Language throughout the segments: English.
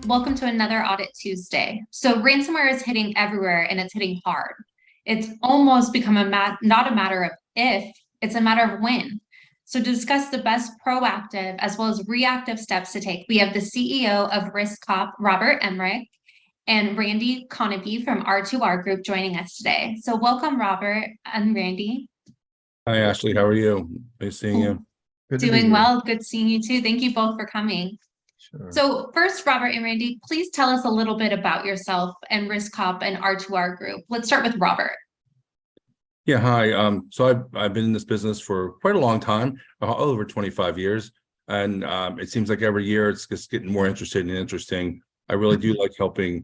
Welcome to another Audit Tuesday. So ransomware is hitting everywhere and it's hitting hard. It's almost become not a matter of if, it's a matter of when. So to discuss the best proactive as well as reactive steps to take, we have the CEO of RiskCop, Robert Emrich, and Randy Coneby from R2R Group joining us today. So welcome, Robert and Randy. Hi, Ashley. How are you? Nice seeing you. Good to be Doing here. well. Good seeing you too. Thank you both for coming. Sure. So first, Robert and Randy, please tell us a little bit about yourself and RiskCop and R2R Group. Let's start with Robert. Yeah, hi. So I've been in this business for quite a long time, over 25 years, and it seems like every year it's just getting more interesting and interesting. I really do like helping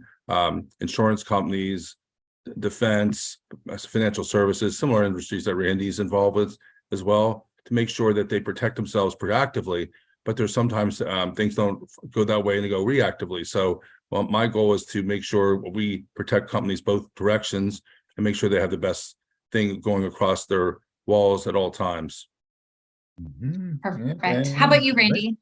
insurance companies, defense, financial services, similar industries that Randy's involved with as well, to make sure that they protect themselves proactively. But there's sometimes things don't go that way and they go reactively. So my goal is to make sure we protect companies both directions and make sure they have the best thing going across their walls at all times. Perfect. How about you, Randy?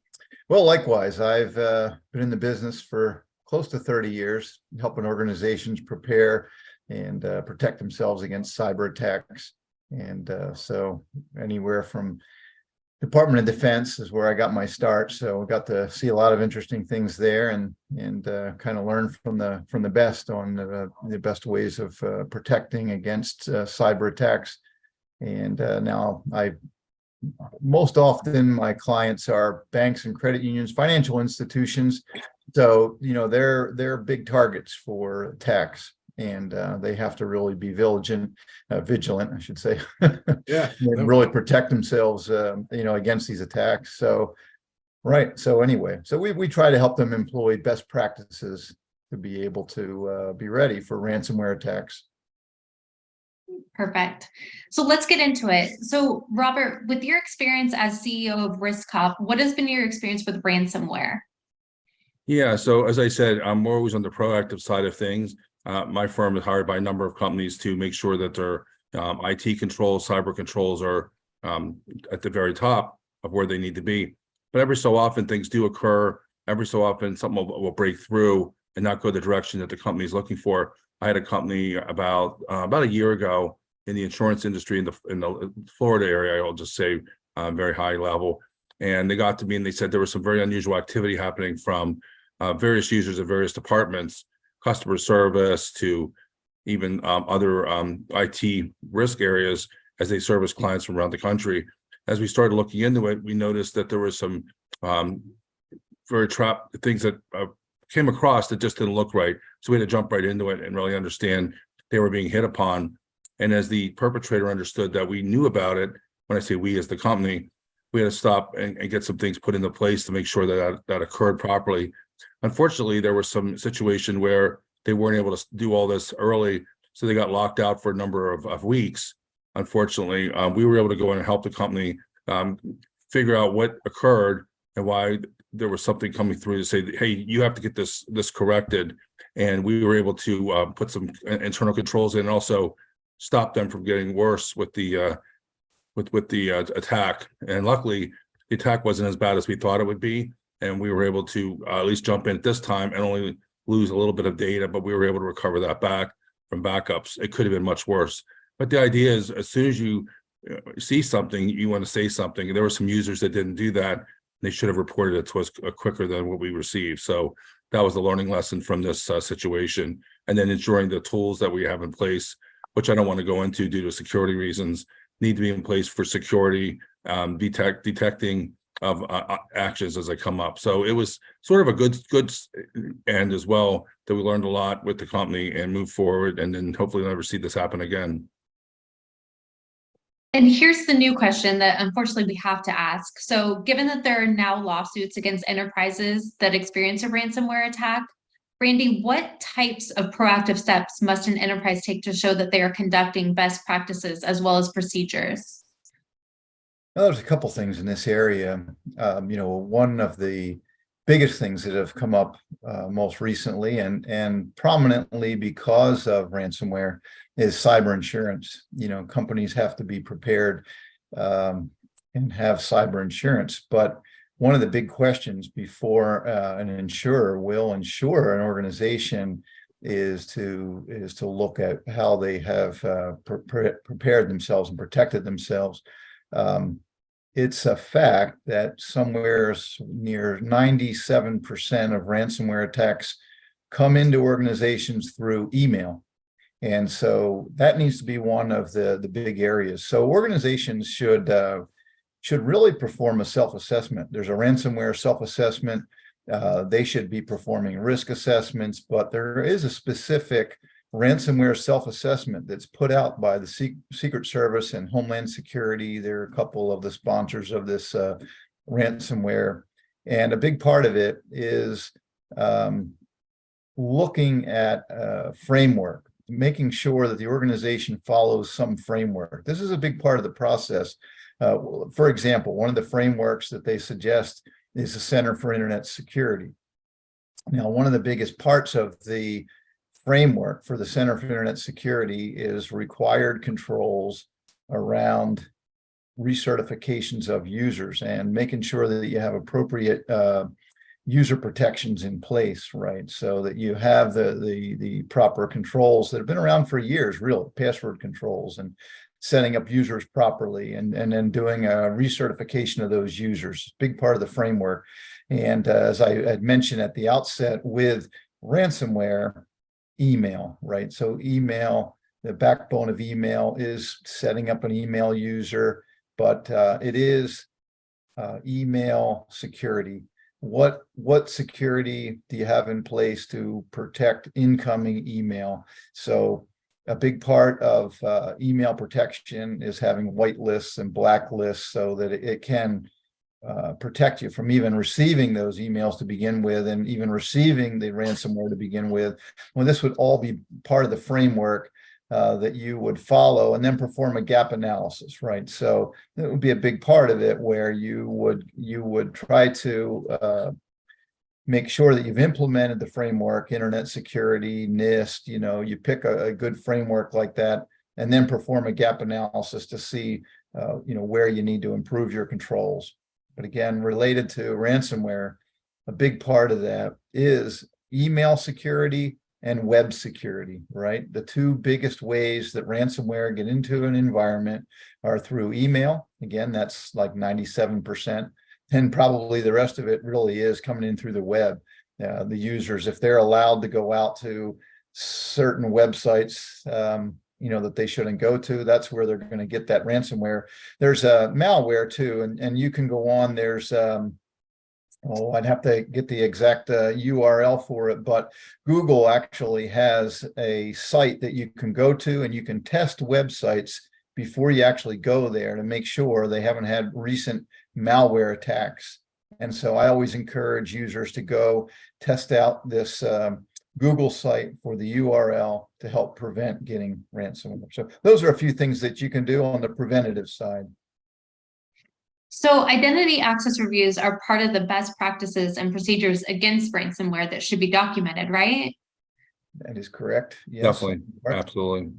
Well, likewise, I've been in the business for close to 30 years, helping organizations prepare and protect themselves against cyber attacks. And so anywhere from Department of Defense is where I got my start. So I got to see a lot of interesting things there and kind of learn from the best on the best ways of protecting against cyber attacks. And now most often my clients are banks and credit unions, financial institutions. So, they're big targets for attacks. And they have to really be vigilant, I should say. Yeah, really protect themselves, against these attacks. So, right. So anyway, so we try to help them employ best practices to be able to be ready for ransomware attacks. Perfect. So let's get into it. So Robert, with your experience as CEO of RiskCop, what has been your experience with ransomware? Yeah, so as I said, I'm always on the proactive side of things. My firm is hired by a number of companies to make sure that their IT controls, cyber controls are at the very top of where they need to be. But every so often things do occur. Every so often something will break through and not go the direction that the company is looking for. I had a company about a year ago in the insurance industry in the Florida area, I'll just say very high level. And they got to me and they said there was some very unusual activity happening from various users of various departments, customer service to even other IT risk areas as they service clients from around the country. As we started looking into it, we noticed that there was some very trapped things that came across that just didn't look right. So we had to jump right into it and really understand they were being hit upon. And as the perpetrator understood that we knew about it, when I say we as the company, we had to stop and get some things put into place to make sure that occurred properly. Unfortunately, there was some situation where they weren't able to do all this early, so they got locked out for a number of weeks. Unfortunately, we were able to go in and help the company figure out what occurred and why there was something coming through to say, hey, you have to get this corrected. And we were able to put some internal controls in and also stop them from getting worse with the attack. And luckily, the attack wasn't as bad as we thought it would be. And we were able to at least jump in at this time and only lose a little bit of data, but we were able to recover that back from backups. It could have been much worse. But the idea is, as soon as you see something, you want to say something. And there were some users that didn't do that. They should have reported it to us quicker than what we received. So that was the learning lesson from this situation. And then ensuring the tools that we have in place, which I don't want to go into due to security reasons, need to be in place for security, detecting of actions as they come up. So it was sort of a good end as well, that we learned a lot with the company and moved forward, and then hopefully never see this happen again. And here's the new question that unfortunately we have to ask. So given that there are now lawsuits against enterprises that experience a ransomware attack, Randy, what types of proactive steps must an enterprise take to show that they are conducting best practices as well as procedures? Well, there's a couple things in this area. One of the biggest things that have come up most recently and prominently because of ransomware is cyber insurance. Companies have to be prepared and have cyber insurance, but one of the big questions before an insurer will insure an organization is to look at how they have prepared themselves and protected themselves. It's a fact that somewhere near 97% of ransomware attacks come into organizations through email. And so that needs to be one of the big areas. So organizations should really perform a self-assessment. There's a ransomware self-assessment. They should be performing risk assessments, but there is a specific ransomware self-assessment that's put out by the Secret Service and Homeland Security. They're a couple of the sponsors of this ransomware. And a big part of it is looking at a framework, making sure that the organization follows some framework. This is a big part of the process. For example, one of the frameworks that they suggest is the Center for Internet Security. Now, one of the biggest parts of the framework for the Center for Internet Security is required controls around recertifications of users and making sure that you have appropriate user protections in place, right? So that you have the proper controls that have been around for years, real password controls, and setting up users properly, and then doing a recertification of those users. Big part of the framework. And as I had mentioned at the outset with ransomware, email, right? So email, the backbone of email is setting up an email user, but it is email security. What security do you have in place to protect incoming email? So a big part of email protection is having whitelists and blacklists so that it can protect you from even receiving those emails to begin with, and even receiving the ransomware to begin with. Well, this would all be part of the framework that you would follow, and then perform a gap analysis, right? So it would be a big part of it where you would try to make sure that you've implemented the framework, internet security, NIST, you pick a good framework like that, and then perform a gap analysis to see, where you need to improve your controls. But again, related to ransomware, a big part of that is email security and web security, right? The two biggest ways that ransomware get into an environment are through email. Again, that's like 97%. And probably the rest of it really is coming in through the web. The users, if they're allowed to go out to certain websites, that they shouldn't go to, that's where they're going to get that ransomware. There's malware too, and you can go on. There's I'd have to get the exact URL for it, but Google actually has a site that you can go to, and you can test websites before you actually go there to make sure they haven't had recent malware attacks. And so I always encourage users to go test out this Google site for the URL to help prevent getting ransomware. So those are a few things that you can do on the preventative side. So identity access reviews are part of the best practices and procedures against ransomware that should be documented, right? That is correct. Yes. Definitely. Absolutely.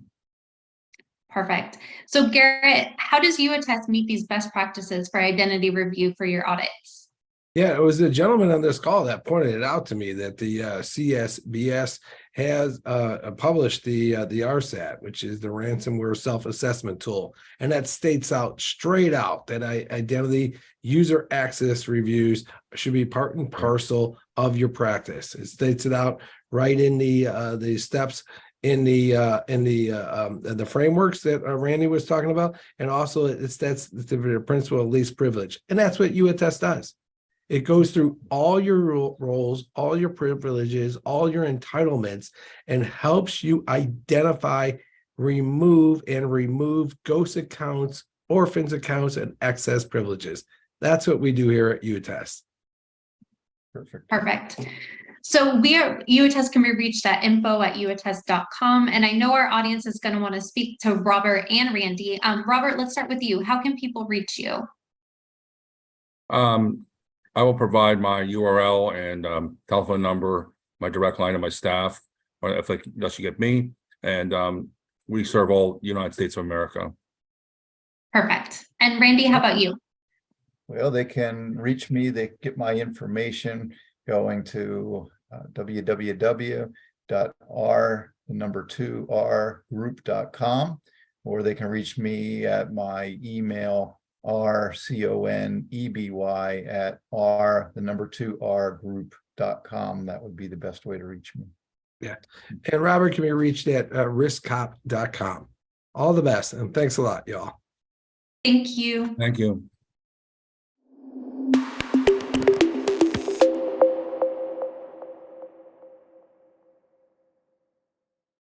Perfect. So Garrett, how does YouAttest meet these best practices for identity review for your audits? Yeah, it was the gentleman on this call that pointed it out to me that the CSBS has published the RSAT, which is the ransomware self-assessment tool, and that states out straight out that identity user access reviews should be part and parcel of your practice. It states it out right in the steps in the frameworks that Randy was talking about, and also that's the principle of least privilege, and that's what YouAttest does. It goes through all your roles, all your privileges, all your entitlements, and helps you identify, remove ghost accounts, orphans accounts, and excess privileges. That's what we do here at YouAttest. Perfect. So YouAttest can be reached at info@youattest.com. And I know our audience is going to want to speak to Robert and Randy. Robert, let's start with you. How can people reach you? I will provide my URL and telephone number, my direct line to my staff, or if they should get me. And we serve all United States of America. Perfect. And Randy, how about you? Well, they can reach me. They get my information going to www.r2rgroup.com, or they can reach me at my email rconeby@r2rgroup.com. That would be the best way to reach me. Yeah. And Robert can be reached at RiskCop.com. All the best, and thanks a lot, y'all. Thank you. Thank you.